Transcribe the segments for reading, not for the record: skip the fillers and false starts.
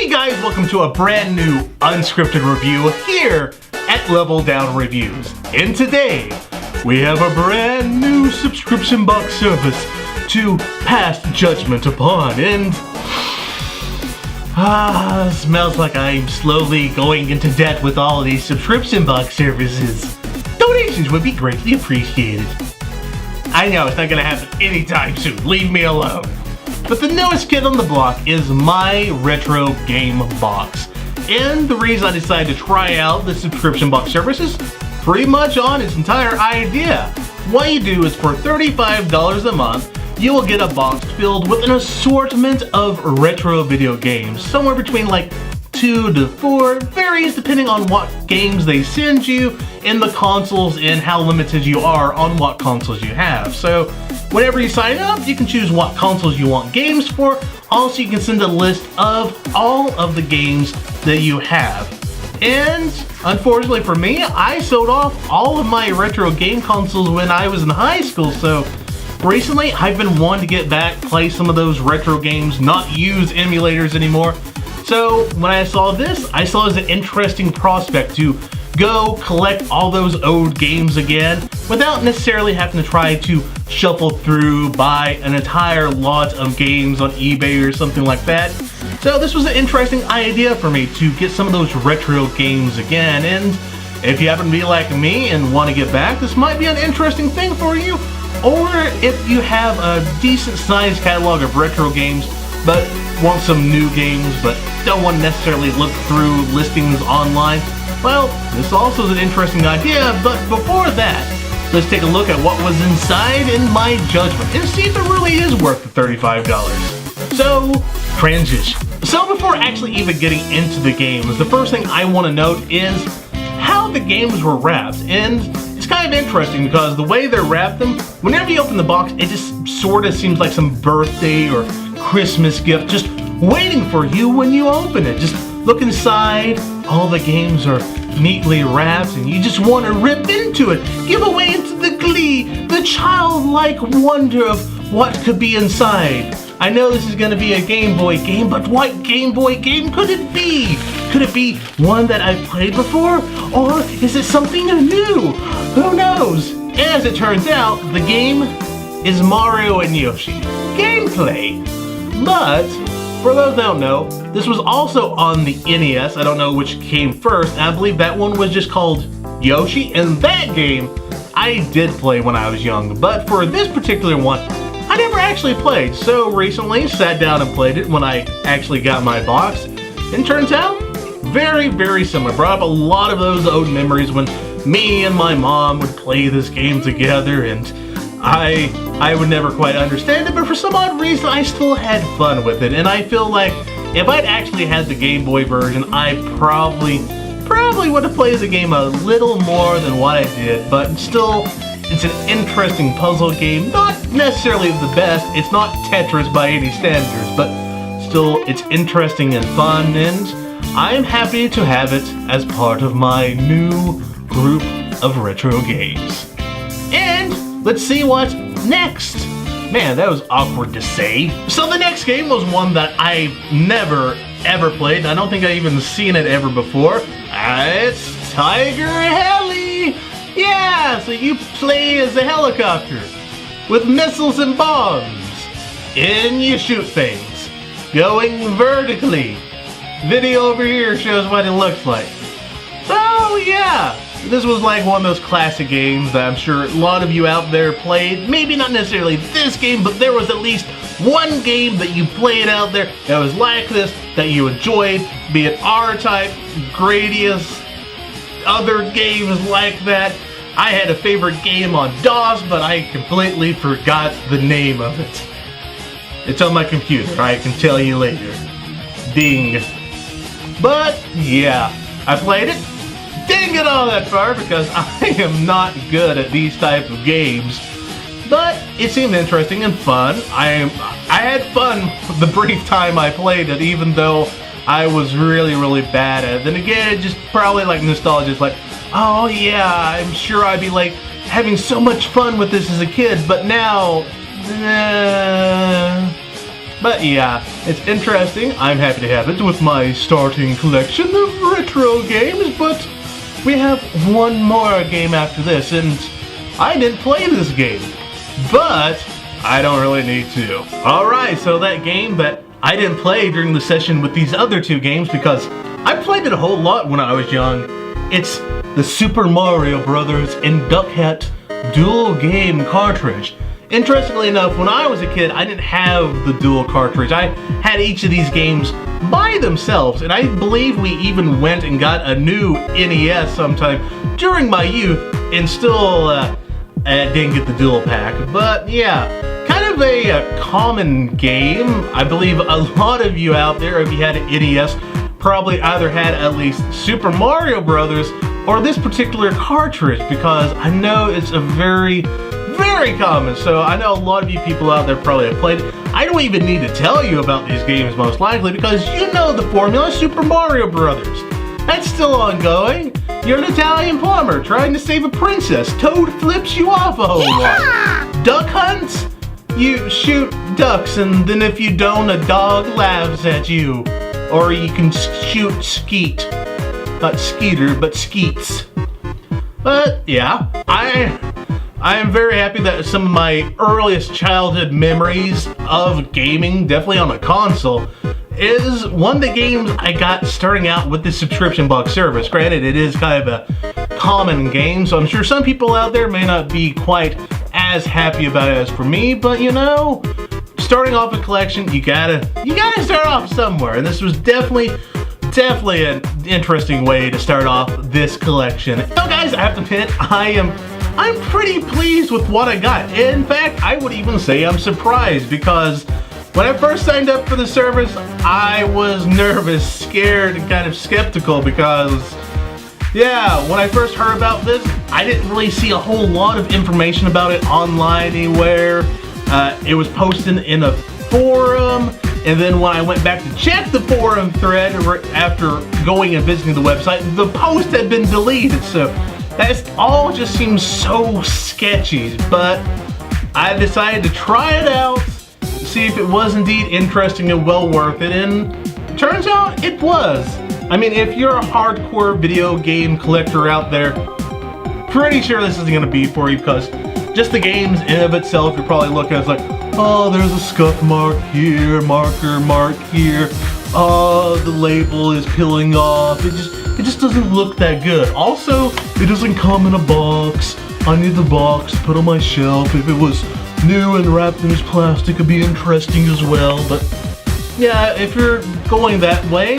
Hey guys, welcome to a brand new unscripted review here at Level Down Reviews. And today, we have a brand new subscription box service to pass judgment upon, and smells like I'm slowly going into debt with all of these subscription box services. Donations would be greatly appreciated. I know it's not gonna happen anytime soon, leave me alone. But the newest kid on the block is my retro game box. And the reason I decided to try out the subscription box service is pretty much on its entire idea. What you do is for $35 a month, you will get a box filled with an assortment of retro video games. Somewhere between like 2 to 4, varies depending on what games they send you in the consoles and how limited you are on what consoles you have. So whenever you sign up, you can choose what consoles you want games for. Also, you can send a list of all of the games that you have. And unfortunately for me, I sold off all of my retro game consoles when I was in high school, so recently I've been wanting to get back, play some of those retro games, not use emulators anymore. So when I saw this, I saw it as an interesting prospect to go collect all those old games again without necessarily having to try to shuffle through, buy an entire lot of games on eBay or something like that. So this was an interesting idea for me to get some of those retro games again, and if you happen to be like me and want to get back, this might be an interesting thing for you. Or if you have a decent sized catalog of retro games but want some new games but don't want to necessarily look through listings online, well, this also is an interesting idea. But before that, let's take a look at what was inside in my judgment and see if it really is worth the $35. So, transition. So before actually even getting into the games, the first thing I want to note is how the games were wrapped. And it's kind of interesting because the way they're wrapped them, whenever you open the box, it just sort of seems like some birthday or Christmas gift just waiting for you when you open it. Just look inside, all the games are neatly wrapped and you just want to rip into it, give away into the glee, the childlike wonder of what could be inside. I know this is going to be a Game Boy game, but what Game Boy game could it be? Could it be one that I've played before? Or is it something new? Who knows? As it turns out, the game is Mario and Yoshi. Gameplay. But for those that don't know, this was also on the NES. I don't know which came first. I believe that one was just called Yoshi, and that game I did play when I was young. But for this particular one, I never actually played. So recently, sat down and played it when I actually got my box. And turns out, very, very similar. Brought up a lot of those old memories when me and my mom would play this game together, and I would never quite understand it, but for some odd reason I still had fun with it. And I feel like if I'd actually had the Game Boy version, I probably would have played the game a little more than what I did. But still, it's an interesting puzzle game. Not necessarily the best, it's not Tetris by any standards, but still it's interesting and fun, and I'm happy to have it as part of my new group of retro games. And let's see what's next. Man, that was awkward to say. So the next game was one that I've never ever played. I don't think I've even seen it ever before. It's Tiger-Heli. Yeah, so you play as a helicopter with missiles and bombs, and you shoot things going vertically. Video over here shows what it looks like. So yeah, this was like one of those classic games that I'm sure a lot of you out there played. Maybe not necessarily this game, but there was at least one game that you played out there that was like this, that you enjoyed, be it R-Type, Gradius, other games like that. I had a favorite game on DOS, but I completely forgot the name of it. It's on my computer, I can tell you later. Ding. But yeah, I played it. Didn't get all that far because I am not good at these type of games, but it seemed interesting and fun. I had fun the brief time I played it, even though I was really, really bad at it. Then again, it just probably like nostalgia. It's like, oh yeah, I'm sure I'd be like having so much fun with this as a kid, but now, But yeah, it's interesting. I'm happy to have it with my starting collection of retro games, but we have one more game after this, and I didn't play this game, but I don't really need to. Alright, so that game that I didn't play during the session with these other two games, because I played it a whole lot when I was young. It's the Super Mario Brothers and Duck Hat dual game cartridge. Interestingly enough, when I was a kid, I didn't have the dual cartridge. I had each of these games by themselves, and I believe we even went and got a new NES sometime during my youth, and still didn't get the dual pack. But yeah, kind of a common game. I believe a lot of you out there, if you had an NES, probably either had at least Super Mario Brothers or this particular cartridge, because I know it's a very common. So I know a lot of you people out there probably have played it. I don't even need to tell you about these games most likely, because you know the formula. Super Mario Brothers. That's still ongoing. You're an Italian plumber trying to save a princess. Toad flips you off a whole lot. Duck hunts? You shoot ducks, and then if you don't, a dog laughs at you. Or you can shoot skeet. Not skeeter, but skeets. But yeah, I am very happy that some of my earliest childhood memories of gaming, definitely on a console, is one of the games I got starting out with the subscription box service. Granted, it is kind of a common game, so I'm sure some people out there may not be quite as happy about it as for me, but you know, starting off a collection, you gotta start off somewhere, and this was definitely an interesting way to start off this collection. So guys, I have to admit, I'm pretty pleased with what I got. In fact, I would even say I'm surprised, because when I first signed up for the service, I was nervous, scared, and kind of skeptical, because yeah, when I first heard about this, I didn't really see a whole lot of information about it online anywhere. It was posted in a forum, and then when I went back to check the forum thread after going and visiting the website, the post had been deleted. So that all just seems so sketchy, but I decided to try it out, see if it was indeed interesting and well worth it, and it turns out it was. I mean, if you're a hardcore video game collector out there, pretty sure this isn't going to be for you, because just the games in of itself, you're probably looking at it like, oh, there's a scuff mark here, marker mark here, oh, the label is peeling off, it just doesn't look that good. Also, it doesn't come in a box. I need the box to put on my shelf. If it was new and wrapped in this plastic, it'd be interesting as well. But yeah, if you're going that way,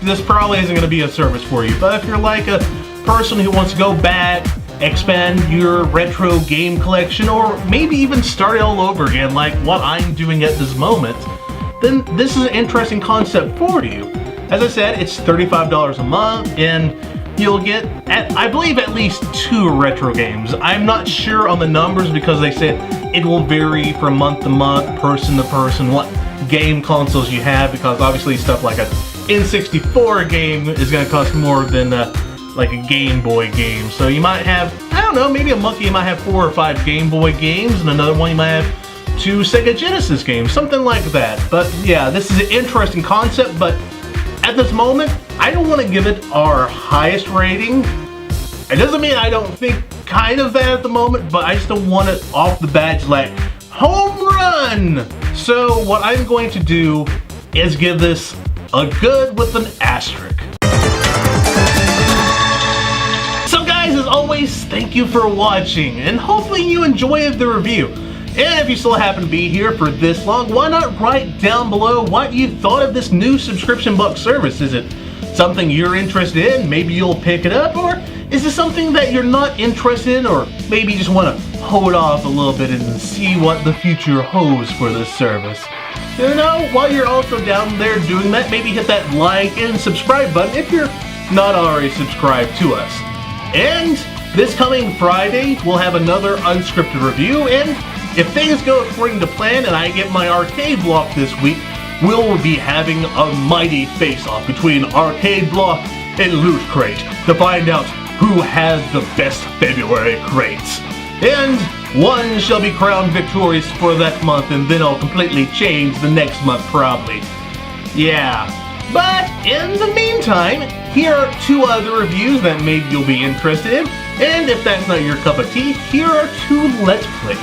this probably isn't going to be a service for you. But if you're like a person who wants to go back, expand your retro game collection, or maybe even start it all over again like what I'm doing at this moment, then this is an interesting concept for you. As I said, it's $35 a month, and you'll get, I believe, at least 2 retro games. I'm not sure on the numbers, because they said it will vary from month to month, person to person, what game consoles you have, because obviously stuff like a N64 game is going to cost more than like a Game Boy game. So you might have, I don't know, maybe a month you might have 4 or 5 Game Boy games, and another one you might have 2 Sega Genesis games, something like that. But yeah, this is an interesting concept, but at this moment, I don't want to give it our highest rating. It doesn't mean I don't think kind of that at the moment, but I just don't want it off the badge like home run. So what I'm going to do is give this a good with an asterisk. So guys, as always, thank you for watching, and hopefully you enjoyed the review. And if you still happen to be here for this long, why not write down below what you thought of this new subscription box service? Is it something you're interested in? Maybe you'll pick it up, or is it something that you're not interested in, or maybe you just want to hold off a little bit and see what the future holds for this service? You know, while you're also down there doing that, maybe hit that like and subscribe button if you're not already subscribed to us. And this coming Friday, we'll have another unscripted review, and if things go according to plan and I get my arcade block this week, we'll be having a mighty face-off between Arcade Block and Loot Crate to find out who has the best February crates. And One shall be crowned victorious for that month, and then I'll completely change the next month probably. Yeah, but in the meantime, here are 2 other reviews that maybe you'll be interested in, and if that's not your cup of tea, here are 2 Let's Plays.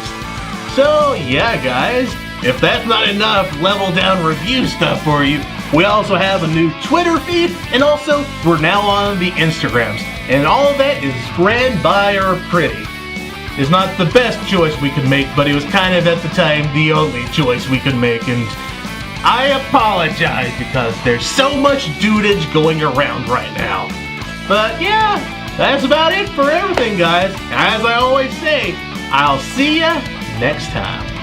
So yeah guys, if that's not enough level down review stuff for you, we also have a new Twitter feed, and also we're now on the Instagrams, and all of that is ran by our Pretty. It's not the best choice we could make, but it was kind of at the time the only choice we could make, and I apologize because there's so much dudage going around right now. But yeah, that's about it for everything guys. As I always say, I'll see ya next time.